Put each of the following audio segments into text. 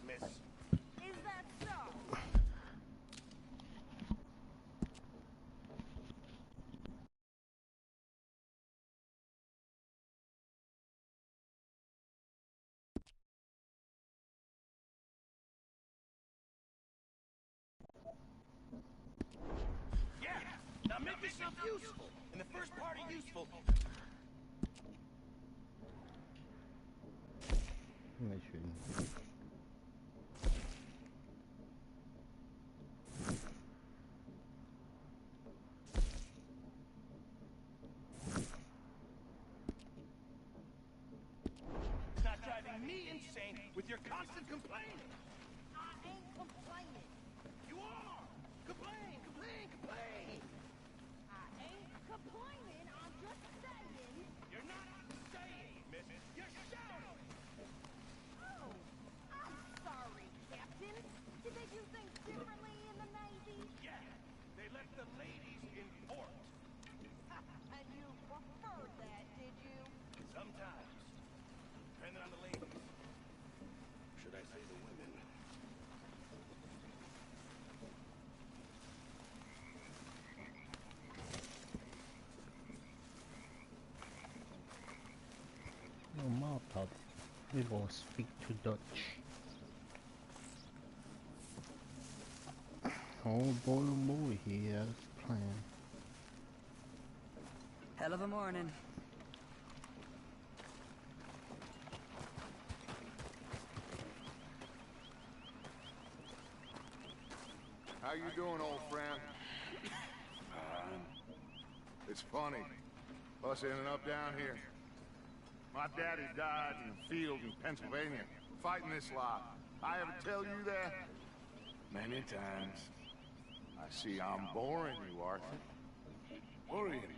miss. Is that so? Yeah! Now make yourself useful. And the first part of useful... I shouldn't. It's not driving me insane with your constant complaining. I ain't complaining. You are! Complain, complain, complain! I ain't complaining. I'm just saying. You're not saying, miss. You're shouting! Oh, I'm sorry, Captain. Did they do things differently in the Navy? Yeah, they left the ladies in port. And you preferred that, did you? Sometimes. Depending on the ladies. Should I say the women? Normaal dat. We will speak to Dutch. Oh boy, he has a plan. Hell of a morning. How you doing, old friend? It's funny. Us ending up down here. My daddy died in the field in Pennsylvania, fighting this lot. I ever tell you that? Many times. I see I'm boring you, Arthur. Worrying me.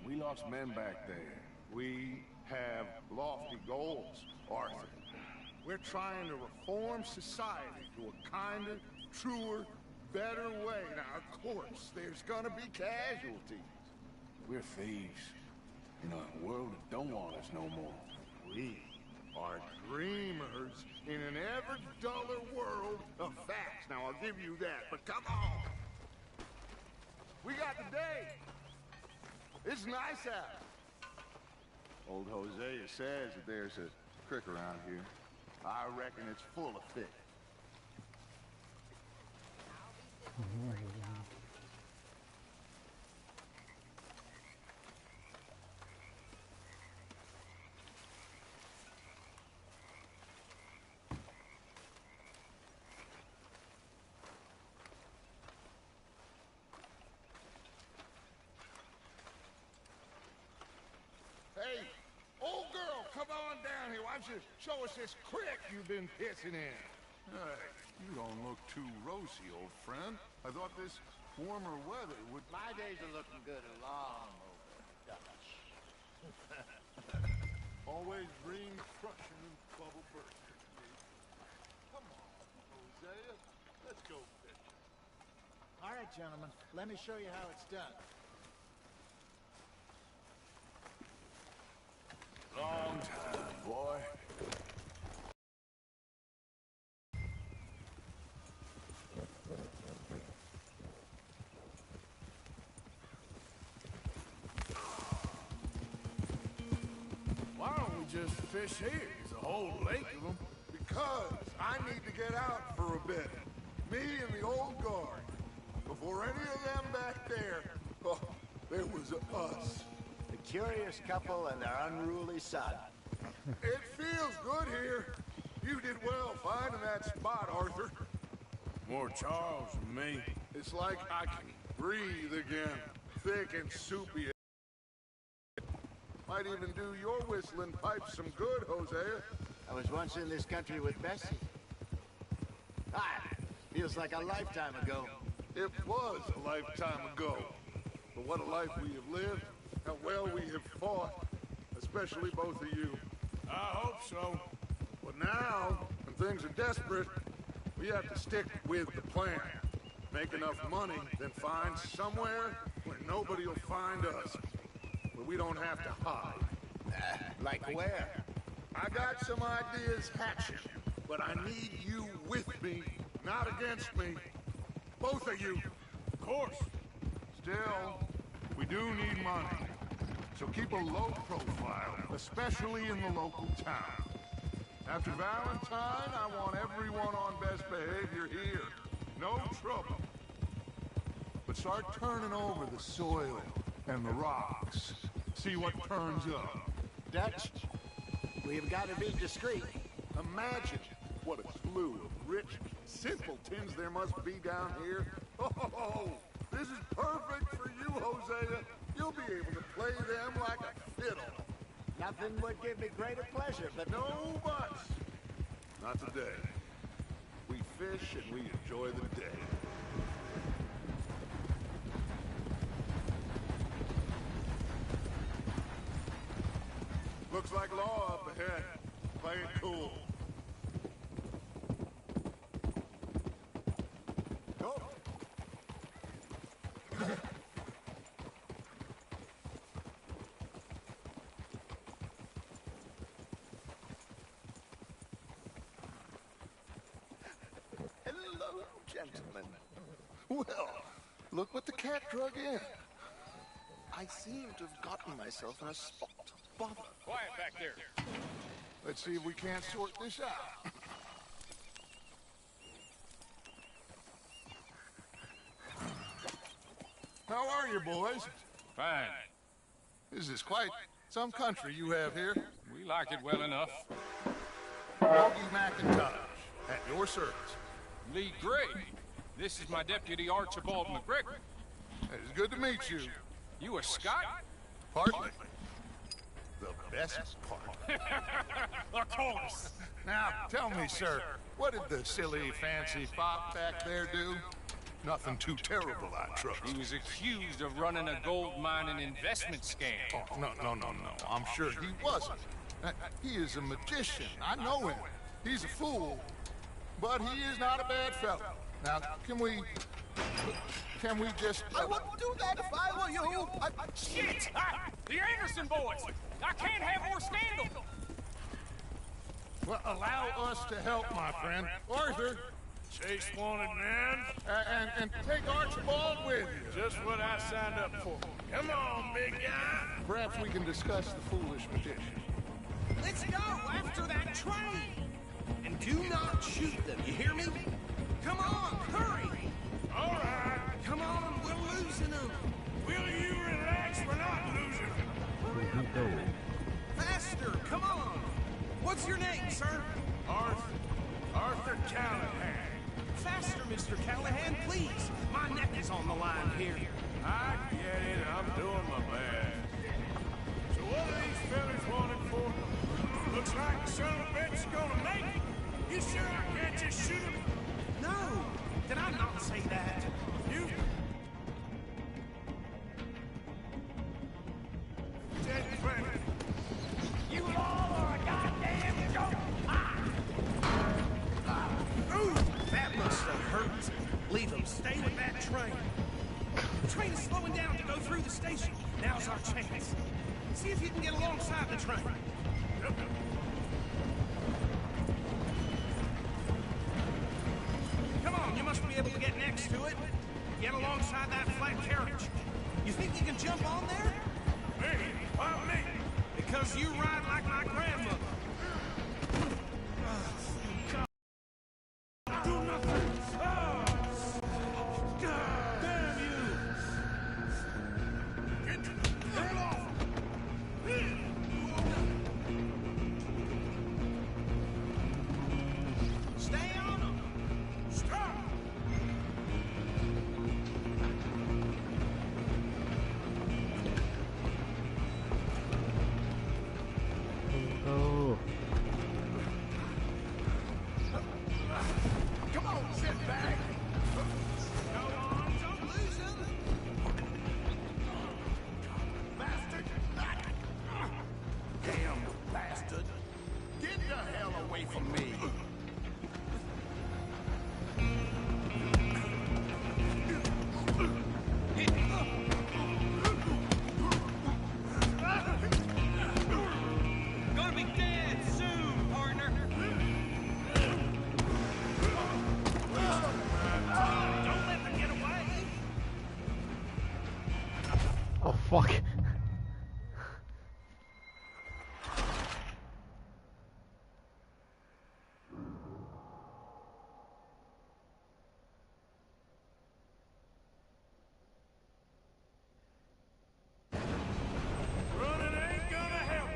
We lost men back there. We have lofty goals, Arthur. We're trying to reform society to a kinder, truer, better way. Now, of course, there's gonna be casualties. We're thieves in a world that don't want us no more. We are dreamers in an ever duller world of facts. Now, I'll give you that, but come on. We got the day. It's nice out. Old Hosea says that there's a creek around here. I reckon it's full of fish. Hey, old girl, come on down here. Why don't you show us this creek you've been pissing in? You don't look too rosy, old friend. I thought this warmer weather would... My days are looking good along over, Dutch. Always green crushing and bubble bursting. Come on, Hosea. Let's go fishing. All right, gentlemen, let me show you how it's done. Long time, boy. Why don't we just fish here? There's a whole lake of them. Because I need to get out for a bit. Me and the old guard. Before any of them back there, oh, there was us. The curious couple and their unruly son. It feels good here. You did well finding that spot, Arthur. More Charles than me. It's like I can breathe again. Thick and soupy. Might even do your whistling pipes some good, Hosea. I was once in this country with Bessie. Feels like a lifetime ago. It was a lifetime ago. But what a life we have lived. How well we have fought. Especially both of you. I hope so. But now, when things are desperate, we have to stick with the plan. Make enough money, then find somewhere where nobody will find us. Where we don't have to hide. Like where? I got some ideas hatching. But I need you with me, not against me. Both of you. Of course. Still, we do need money. So keep a low profile, especially in the local town. After Valentine, I want everyone on best behavior here. No trouble. But start turning over the soil and the rocks. See what turns up. Dutch, we've got to be discreet. Imagine what a slew of rich simpletons there must be down here. Oh, this is perfect for you, Hosea. You'll be able to play them like a fiddle. Nothing would give me greater pleasure, but No buts. Not today. We fish and we enjoy the day. Looks like law up ahead. Play it cool. Go. Hello, gentlemen. Well, look what the cat drug in. I seem to have gotten myself in a spot. Bother. Quiet back there. Let's see if we can't sort this out. How are you, boys? Fine. This is quite some country you have here. We like it well enough. Yogi McIntosh, at your service. Lee Gray. This is my deputy Archibald McGregor. It's good to meet you. You a Scot? Partly. The best part. Of course. Now, tell me, sir, what did the silly, fancy fop back there do? Nothing too terrible, I trust. He was accused of running a gold mining investment scam. Oh, no. I'm sure he wasn't. He is a magician. I know him. He's a fool. But he is not a bad fellow. Now, can we just... I wouldn't do that if I were you. Shit! The Anderson boys! I can't have more scandal! Well, allow us to help, my friend. Arthur, Chase wanted man. and take Archibald with you. Just what I signed up for. Come on, big guy. Perhaps we can discuss the foolish magician. Let's go after that train! And do not shoot them, you hear me? Come on, hurry! All right. Come on, we're losing them! Will you relax? We're not losing. Where'd he go? Faster, come on! What's your name, sir? Arthur Callahan. Faster, Mr. Callahan, please! My neck is on the line here. I get it. I'm doing my best. So what are these fellas wanted for? Looks like the son of a bitch is gonna make it. You sure I can't just shoot him? No! Did I not say that? You... Dead friend. You all are a goddamn joke! Ooh, that must have hurt. Leave them. Stay with that train. The train is slowing down to go through the station. Now's our chance. See if you can get alongside the train. Come on, you must be able to get next to it. Get alongside that flat carriage. You think you can jump on there? Me? Why me? Because you ride like my grandmother. Do nothing. God damn you. Get off. Stay on them. Stop. fuck? Running ain't gonna help.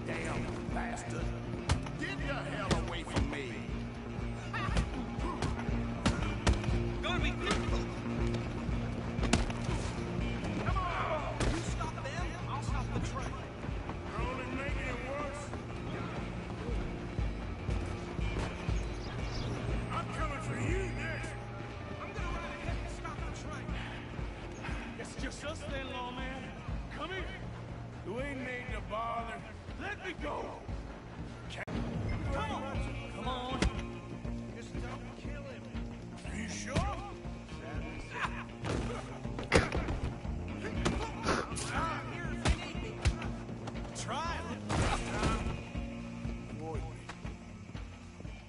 Damn bastard. Get the hell away from me. Gotta be careful. Come on! You stop them, I'll stop the train. You're only making it worse. I'm coming for you next. I'm gonna ride ahead and stop the train. It's just us then, lawman. Come here. You ain't need to bother. Let me go. Come on! Come on! Just don't kill him. Are you sure? I'm here if you need me. Try it.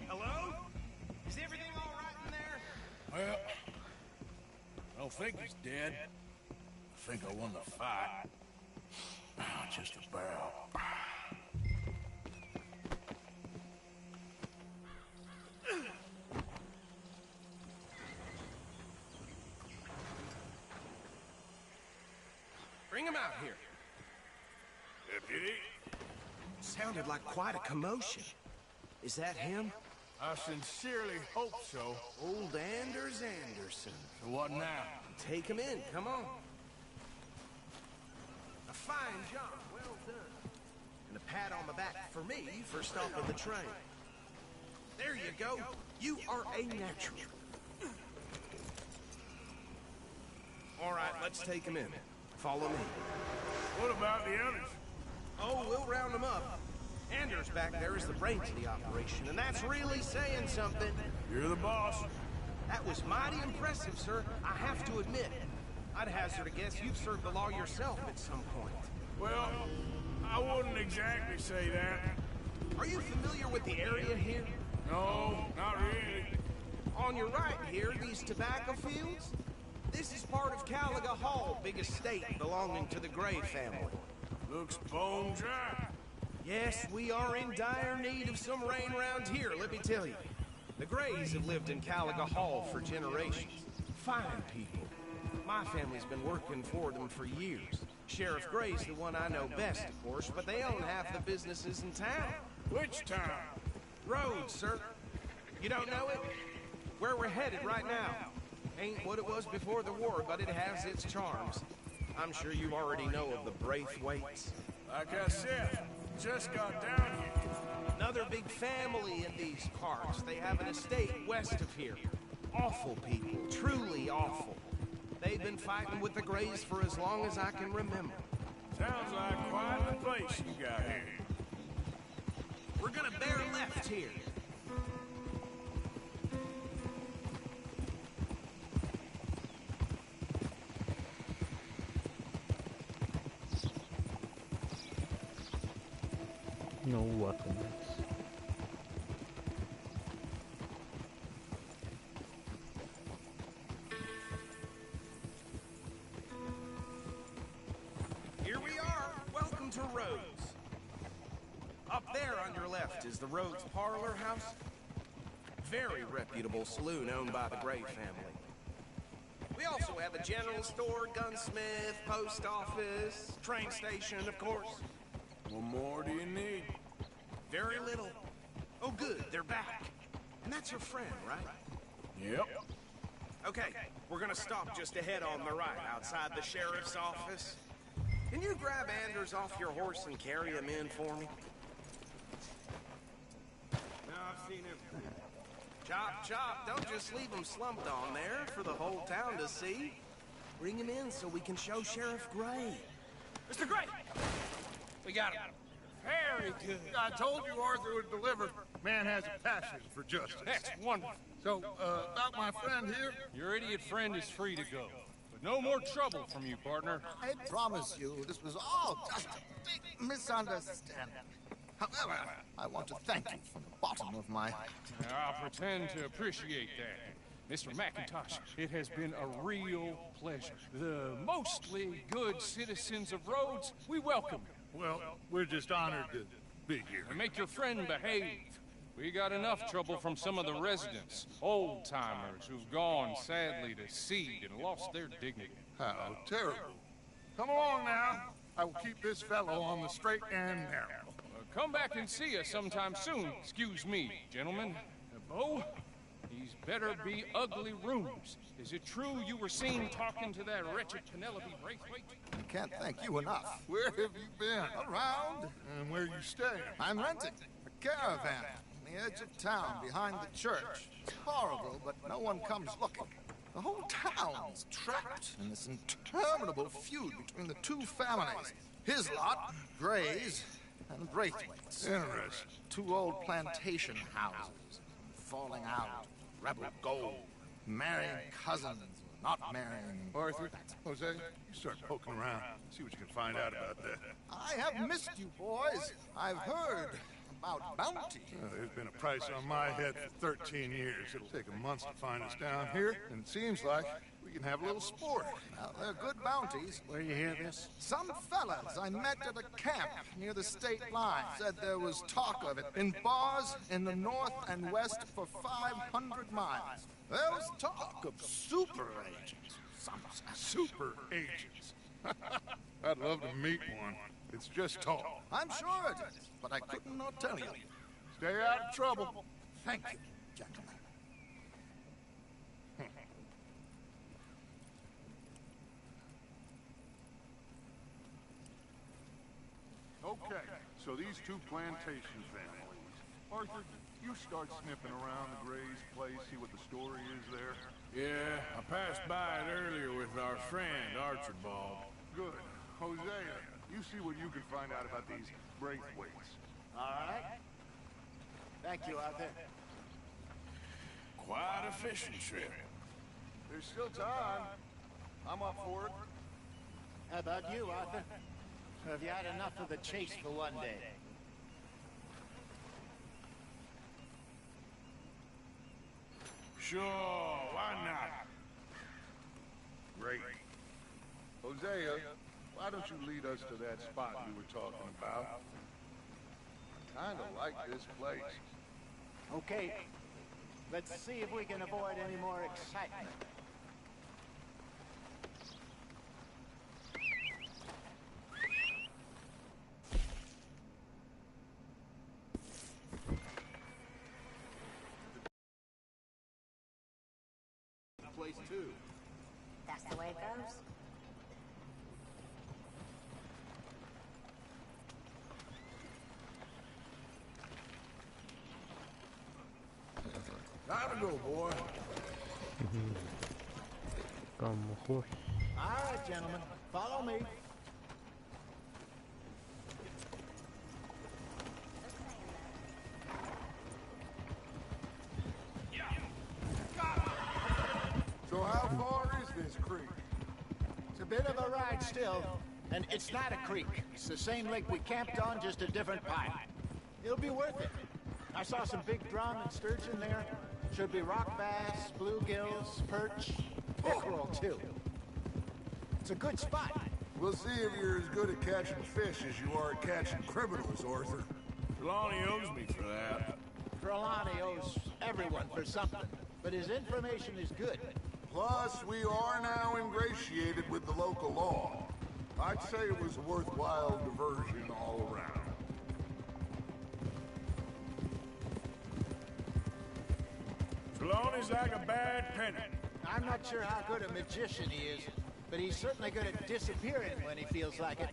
Hello? Is everything all right in there? Well, I don't think he's dead. I think I won the fight. Just about. Bring him out here. Deputy, Sounded like quite a commotion. Is that him? I sincerely hope so. Old Anders Anderson. So what now? Take him in, come on. A fine job, well done. And a pat on the back for me for stopping the train. There you go. You are a natural. All right, let's take him in. Follow me. What about the others? Oh, we'll round them up. Anders back there is the brains of the operation, and that's really saying something. You're the boss. That was mighty impressive, sir. I have to admit. I'd hazard a guess you've served the law yourself at some point. Well, I wouldn't exactly say that. Are you familiar with the area here? No, not really. On your right here, these tobacco fields? This is part of Caliga Hall, big estate belonging to the Gray family. Looks bone dry. Yes, we are in dire need of some rain around here, let me tell you. The Grays have lived in Caliga Hall for generations. Fine people. My family's been working for them for years. Sheriff Gray's the one I know best, of course, but they own half the businesses in town. Which town? Rhodes, sir. You don't know it? Where we're headed right now. Ain't what it was before the war, but it has its charms. I'm sure you already know of the Braithwaites. Like I said, just got down here. Another big family in these parts. They have an estate west of here. Awful people, truly awful. They've been fighting with the Grays for as long as I can remember. Sounds like quite the place you got here. We're gonna bear left here. No weapons. Here we are. Welcome to Rhodes. Up there on your left is the Rhodes Parlor House. Very reputable saloon owned by the Gray family. We also have a general store, gunsmith, post office, train station, of course. What more do you need? Very little. Oh, good, they're back. And that's your friend, right? Yep. Okay, we're gonna stop just ahead on the right, outside the sheriff's office. Can you grab Anders off your horse and carry him in for me? No, I've seen him. Chop, chop, don't just leave him slumped on there for the whole town to see. Bring him in so we can show Sheriff Gray. Mr. Gray! We got him. Fair Very good. I told you Arthur would deliver. Man has a passion for justice. That's wonderful. So, about my friend here? Your idiot friend is free to go. But no more trouble from you, partner. I promise you, this was all just a big misunderstanding. However, I want to thank you from the bottom of my... Now, I'll pretend to appreciate that. Mr. McIntosh, it has been a real pleasure. The mostly good citizens of Rhodes, we welcome you. Well, we're just honored to be here. And make your friend behave. We got enough trouble from some of the residents, old-timers who've gone, sadly, to seed and lost their dignity. How terrible. Come along now. I will keep this fellow on the straight and narrow. Come back and see us sometime soon. Excuse me, gentlemen. Bo, these better be ugly rooms. Is it true you were seen talking to that wretched Penelope Braithwaite? I can't thank you enough. Where have you been? Around. And where you staying? I'm renting a caravan on the edge of town behind the church. It's horrible, but no one comes looking. The whole town is trapped in this interminable feud between the two families. His lot, Gray's, and Braithwaite's. Interesting. Two old plantation houses, falling out, rebel gold, marrying cousins, not marrying. Arthur, Jose, you start poking around. See what you can find out about that. I have missed you, boys. I've heard about bounty. There's been a price on my head for 13 years. It'll take a month to find us down here, and it seems like we can have a little sport. Now, they're good bounties. Where you hear this? Some fellas I met at a camp near the state line said there was talk of it in bars in the north and west for 500 miles. There was talk of super agents. Some Super agents. I'd love to meet one. It's just talk. I'm sure it is, but I couldn't not tell you. Stay out of trouble. Thank you, gentlemen. Okay, so these two plantation families. Arthur, you start sniffing around the Gray's place, see what the story is there. Yeah, I passed by it earlier with our friend, Archibald. Good. Hosea, you see what you can find out about these Braithwaites. All right. Thank you, Arthur. Quite a fishing trip. There's still time. I'm up for it. How about you, Arthur? Have you had enough of the chase for one day? Sure, why not? Great. Hosea, why don't you lead us to that spot we were talking about? I kinda like this place. Okay. Let's see if we can avoid any more excitement. Place too. That's the way it goes. Time to go, boy. Vamos. All right, gentlemen. Follow me. So how far is this creek? It's a bit of a ride still, and it's not a creek. It's the same lake we camped on, just a different pipe. It'll be worth it. I saw some big drum and sturgeon there. Should be rock bass, bluegills, perch, pickerel too. It's a good spot. We'll see if you're as good at catching fish as you are at catching criminals, Arthur. Trelawney owes me for that. Trelawney owes everyone for something, but his information is good. Plus, we are now ingratiated with the local law. I'd say it was a worthwhile diversion all around. Trelawney's like a bad penny. I'm not sure how good a magician he is, but he's certainly good at disappearing when he feels like it.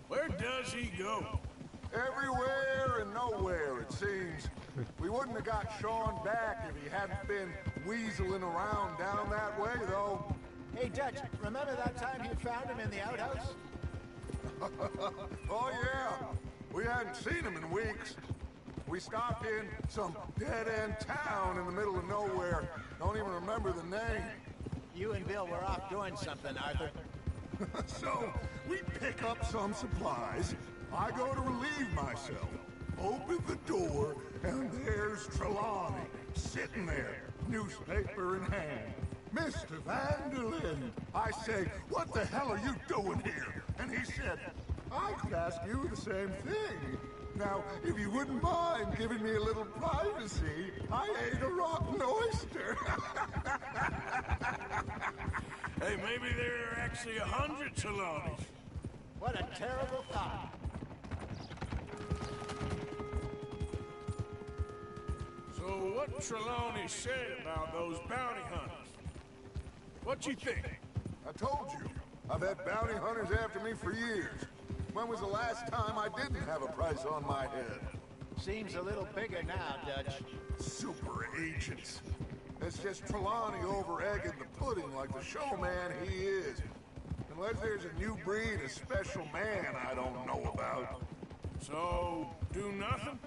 Where does he go? Everywhere and nowhere, it seems. We wouldn't have got Sean back if he hadn't been weaseling around down that way, though. Hey, Dutch, remember that time you found him in the outhouse? Oh, yeah. We hadn't seen him in weeks. We stopped in some dead-end town in the middle of nowhere. Don't even remember the name. You and Bill were off doing something, Arthur. So, we pick up some supplies. I go to relieve myself. Open the door, and there's Trelawney, sitting there, newspaper in hand. Mr. Vanderlyn. I say, what the hell are you doing here? And he said, I could ask you the same thing. Now, if you wouldn't mind giving me a little privacy, I ate a rotten oyster. Hey, maybe there are actually 100 Trelawneys. What a terrible thought. So what Trelawney said about those bounty hunters? What you think? I told you, I've had bounty hunters after me for years. When was the last time I didn't have a price on my head? Seems a little bigger now, Dutch. Super agents. It's just Trelawney over-egging the pudding like the showman he is. Unless there's a new breed of special man I don't know about. So, do nothing?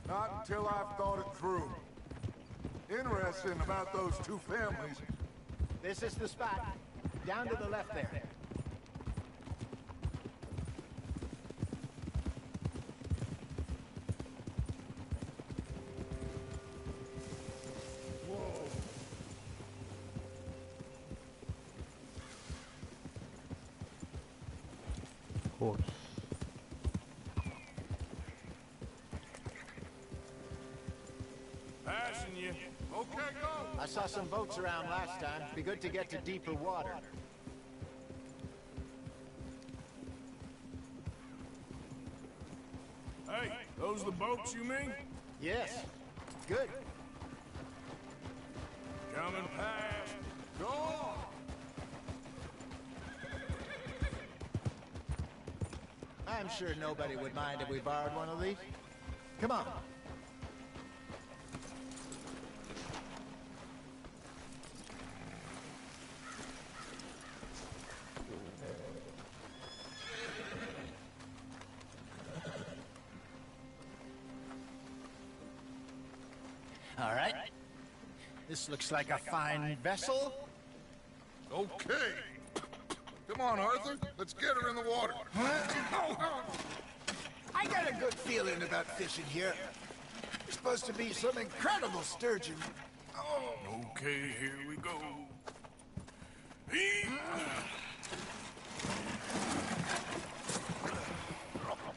Not until I've thought it through. Interesting about those two families. This is the spot. Down to the left there. Of course. Passing you. Okay, go! I saw some boats around last time. Be good to get to deeper water. Hey, those the boats you mean? Yes. Good. Coming past. Go on! I'm sure nobody would mind if we borrowed one of these. Come on. All right. This looks like a fine vessel. Okay. Come on, Arthur. Let's get her in the water. I got a good feeling about fishing here. There's supposed to be some incredible sturgeon. Okay, here we go.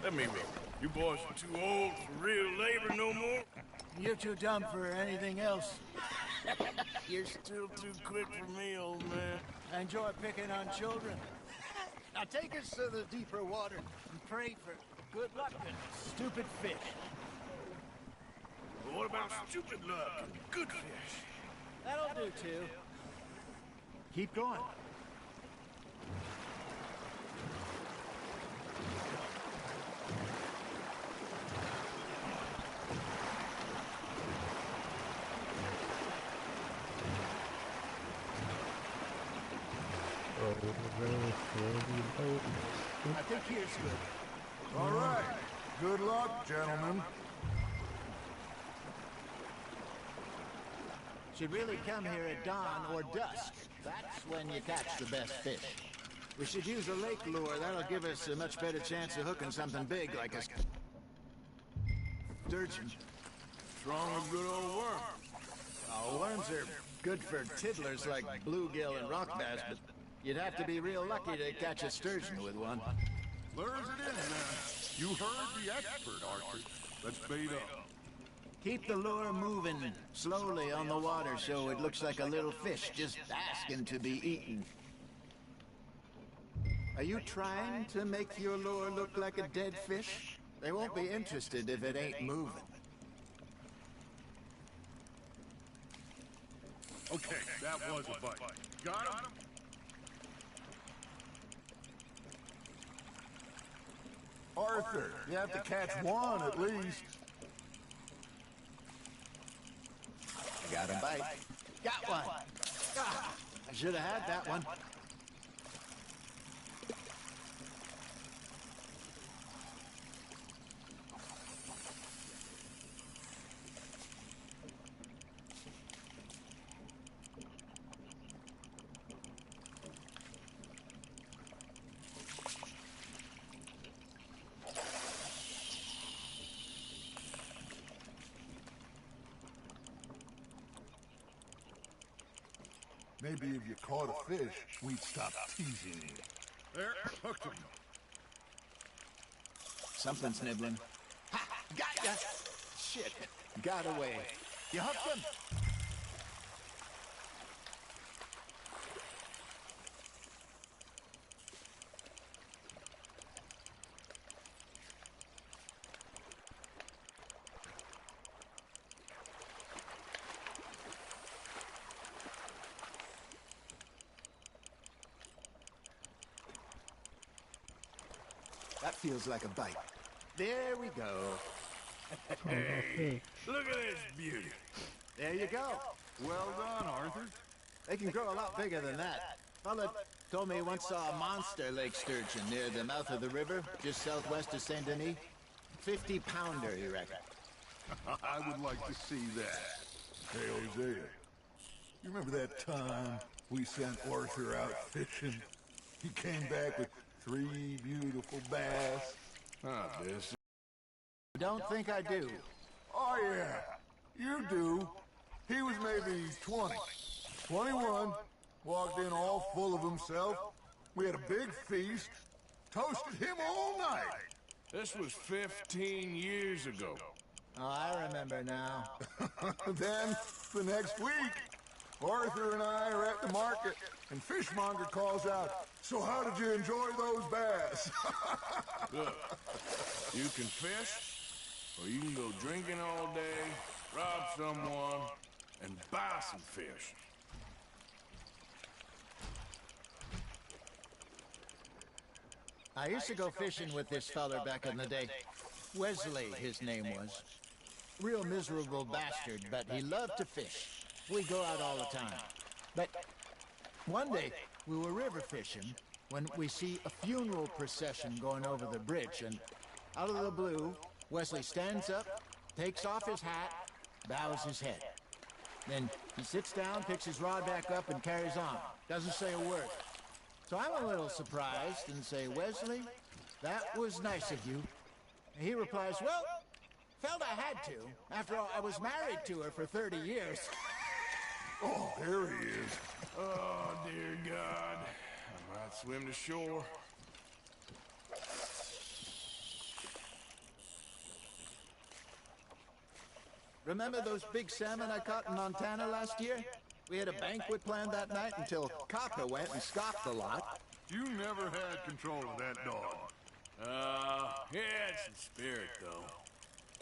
Let me roll. You boys are too old for real labor no more. You're too dumb for anything else. You're still too quick for me, old man. I enjoy picking on children. Now take us to the deeper water and pray for good luck and stupid fish. But what about stupid luck and good fish? That'll do, too. Keep going. I think here's good. All right. Good luck, gentlemen. Should really come here at dawn or dusk. That's when you catch the best fish. We should use a lake lure. That'll give us a much better chance of hooking something big like a sturgeon. Strong as good old worm. Worms are good for tiddlers like bluegill and rock bass, but you'd have to be real lucky to catch a sturgeon with one. Lures it in, then. You heard the expert, Archer. Let's bait up. Keep the lure moving slowly on the water so it looks like a little fish just asking to be eaten. Are you trying to make your lure look like a dead fish? They won't be interested if it ain't moving. Okay, that was a bite. Got him? Arthur, you have to catch one at least. Got a bite. Got one. Ah, I should have had that one. Maybe if you caught a fish, we'd stop teasing you. There, hooked him. Something's nibbling. Ha! Got ya! Shit, got away. You hooked him? That feels like a bite. There we go. Hey, look at this beauty. There you go. Well done, Arthur. They can grow a lot bigger than that. Fella told me he once saw a monster lake sturgeon near the mouth of the river, just southwest of Saint Denis. 50-pounder, he reckoned. I would like to see that. Hey, Hosea, you remember that time we sent Arthur out fishing? He came back with 3 beautiful bass. This. Don't think I do. Oh, yeah, you do. He was maybe 20, 21, walked in all full of himself. We had a big feast, toasted him all night. This was 15 years ago. Oh, I remember now. Then, the next week, Arthur and I are at the market, and Fishmonger calls out, "So how did you enjoy those bass?" Look, you can fish, or you can go drinking all day, rob someone, and buy some fish. I used to go fishing with this feller back in the day. Wesley, his name was. Real miserable bastard, but he loved to fish. We'd go out all the time. But one day, we were river fishing when we see a funeral procession going over the bridge, and out of the blue, Wesley stands up, takes off his hat, bows his head. Then he sits down, picks his rod back up, and carries on. Doesn't say a word. So I'm a little surprised and say, "Wesley, that was nice of you." And he replies, "Well, felt I had to. After all, I was married to her for 30 years. Oh, there he is. Oh, dear God. I might swim to shore. Remember those big salmon I caught in Montana last year? We had a banquet planned that night until Copper went and scoffed a lot. You never had control of that dog. He had some spirit, though.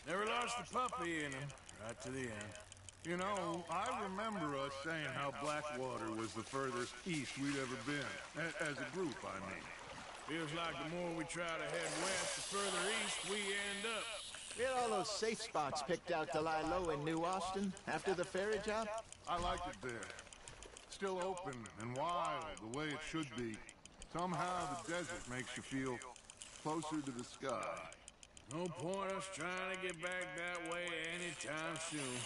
Never lost the puppy in him, right to the end. You know, I remember us saying how Blackwater was the furthest east we'd ever been. As a group, I mean. Feels like the more we try to head west, the further east we end up. We had all those safe spots picked out to lie low in New Austin after the ferry job. I liked it there. Still open and wild, the way it should be. Somehow the desert makes you feel closer to the sky. No point us trying to get back that way anytime soon.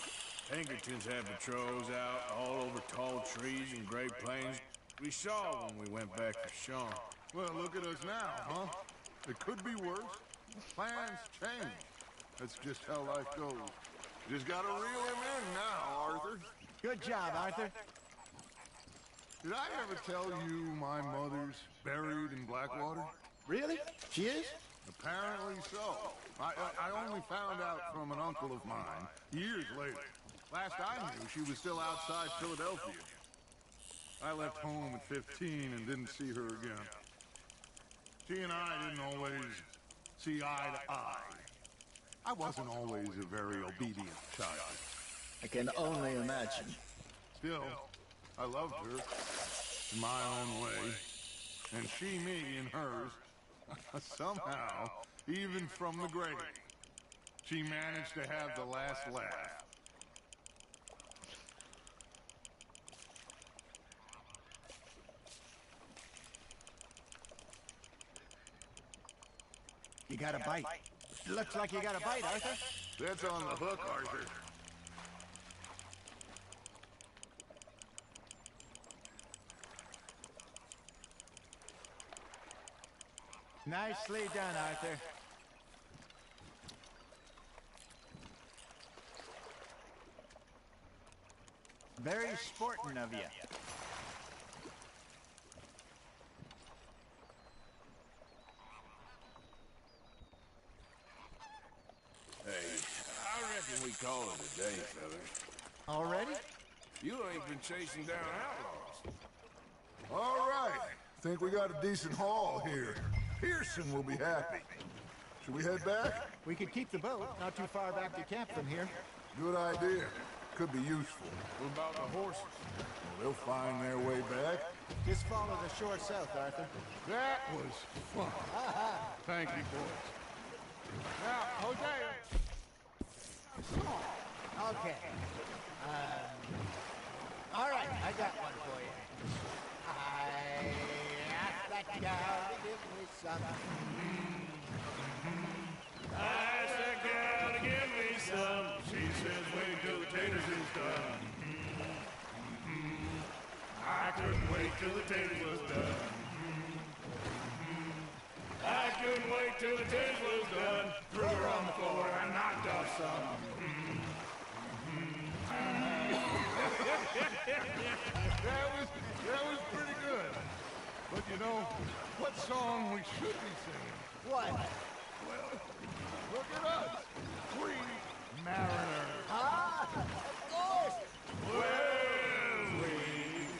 Pinkertons had patrols out all over tall trees and Great Plains. We saw when we went back to Sean. Well, look at us now, huh? It could be worse. Plans change. That's just how life goes. Just gotta reel him in now, Arthur. Good job, Arthur. Did I ever tell you my mother's buried in Blackwater? Really? She is? Apparently so. I only found out from an uncle of mine years later. Last I knew, she was still outside Philadelphia. I left home at 15 and didn't see her again. She and I didn't always see eye to eye. I wasn't always a very obedient child. I can only imagine. Still, I loved her in my own way, and she me in hers. Somehow, even from the grave, she managed to have the last laugh. You got a bite. Looks like you got a bite, Arthur. That's on the hook, Arthur. Nicely done, Arthur. Very sporting of you. we call it a day, fellas. Already? You ain't been chasing down outlaws. All right. Think we got a decent haul here. Pearson will be happy. Should we head back? We could keep the boat not too far back to camp from here. Good idea. Could be useful. What about the horses? Well, they'll find their way back. Just follow the shore south, Arthur. That was fun. Thank you, boys. Now, Hosea. Okay. All right, I got one for you. I asked that gal to give me some. I asked that gal to give me some. She says wait till the taters is done. I couldn't wait till the taters was done. I couldn't wait till the taters was done. Threw her on the floor and knocked off some. That was pretty good. But you know, what song we should be singing? What? Well, look at us. Three mariners. Ah, of course. Well, we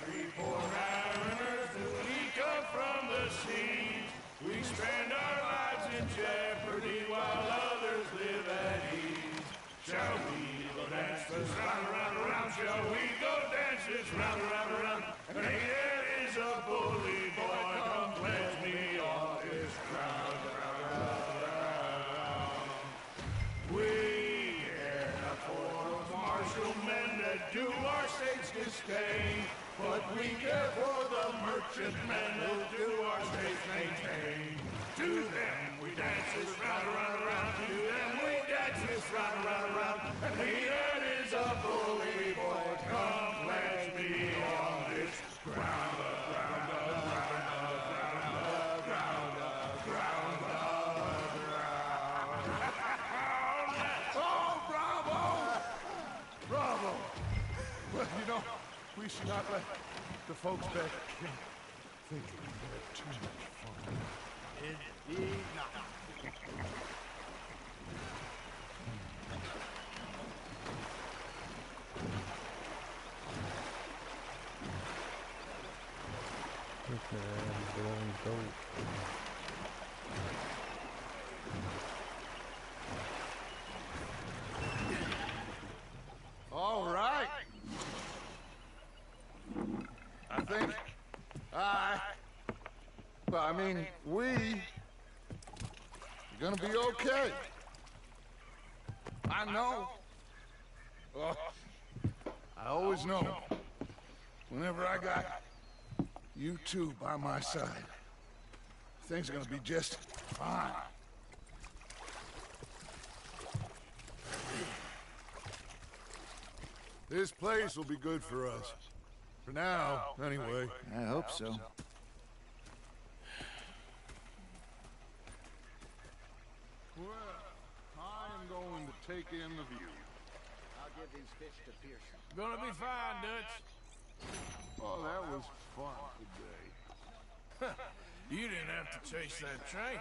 three poor mariners, we come from the seas. We spend our lives in jeopardy while others live at ease. Shall we go dance this round, round, round? Shall we go dance this round, round, round? And here is a bully boy, come pledge me on this crown, round, round. We care not for those martial men that do our state's disdain, but we care for the merchantmen who do our state's maintain. To them we dance this round, round, round. To them we dance this round, round, round. And he that is a bully boy, come pledge me on this ground, ground, ground, ground, ground, ground, ground. Oh, bravo! Bravo! Well, you know, we should not let the folks back at camp think we had too much fun. Indeed not. Look at that blowing boat. All right. I think we're gonna be okay. I know. Oh, I always know. Whenever I got you two by my side, things are gonna be just fine. This place will be good for us. For now, anyway. I hope so. Well, I am going to take in the view. I'll give these fish to Pearson. Gonna be fine, Dutch. Oh, that was fun today. You didn't have to chase that train.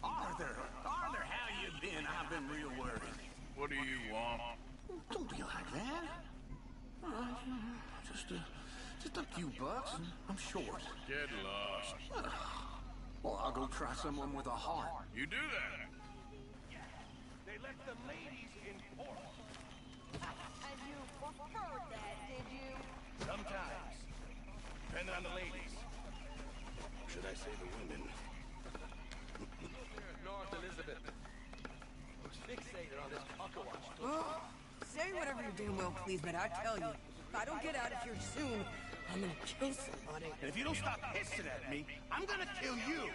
Arthur, how you been? I've been real worried. What do you want? Don't be like that. Just a few bucks. I'm short. Get lost. Well, I'll go try someone with a heart. You do that. They left the ladies in port. And you preferred that, did you? Sometimes. Depending on the ladies. Should I say the women? North Elizabeth. Looks fixated on this cockawatch. Say whatever you damn well please, but I tell you, if I don't get out of here soon, I'm gonna kill somebody. And if you don't stop hissing at me, I'm gonna kill you.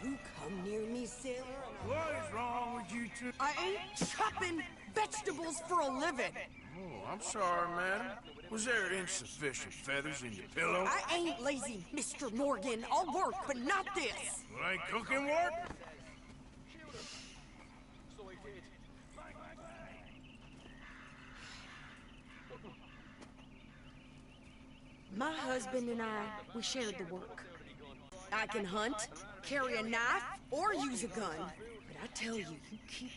You come near me, sailor, and What is wrong with you two? I ain't chopping vegetables for a living. Oh, I'm sorry, madam. Was there insufficient feathers in your pillow? I ain't lazy, Mr. Morgan. I'll work, but not this. Well, ain't cooking work? My husband and I, we shared the work. I can hunt, carry a knife, or use a gun. But I tell you, you keep